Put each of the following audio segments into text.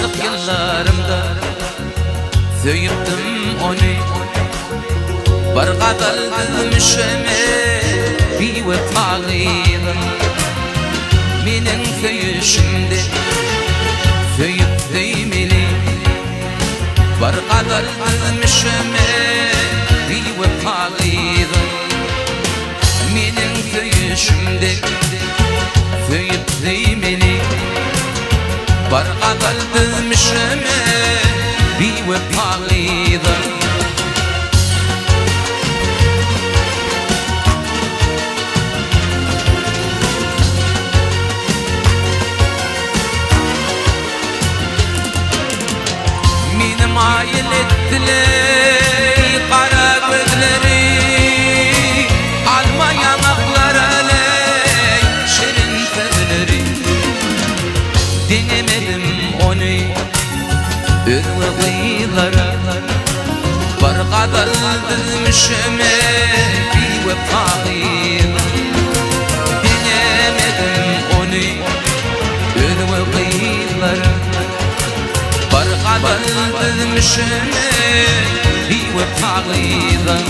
Yaşlık yıllarımda söyüptüm onu, bir kadar gülmüşeme bir vefalıydım. Menin söyüşümde söyüp düymeli, bir kadar gülmüşeme bir vefalıydım. Menin söyüşümde söyüp düymeli, bir kadar gülmüşeme bir vefalıydım. Mayil ettiler kara gözleri, alma yanaklara ley şirin sözleri. Dinlemedim onu ürve kıyılara, bir kadar bilmişime bir vefalıydım. Dinlemedim onu ürve kıyılara, bir kadar bilmişime bir vefalıydım.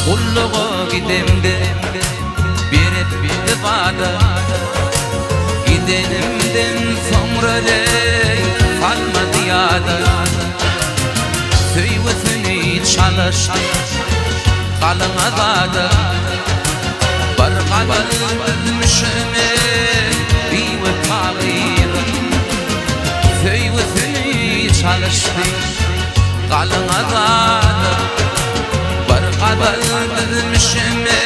Kulluğa gidemde bir vada, gidenimden sonra ley kalmadı yada. Söyvesini çalıştı kalın adada, bir kadar bilmişime bir vefalıydım. Söyvesini çalıştı kalın adada, bir kadar bilmişime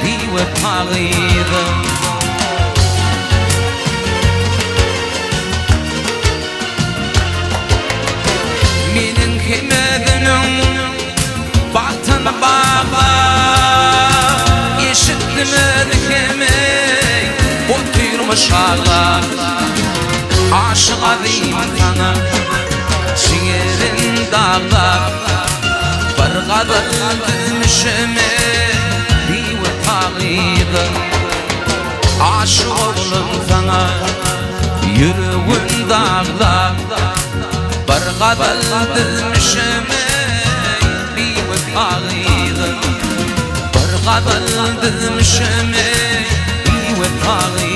bir vefalıydım. Menin kıymetinin baktığını bağla, eşitlemedi kemik oturmuş ağla. Aşık adayım sana şiirin dağda, bir kadar bilmişime bir vefalıydım. Aşık oldum sana yüreğin dağda, bir kadar bilmişime bir vefalıydım. Bir kadar bilmişime bir vefalıydım.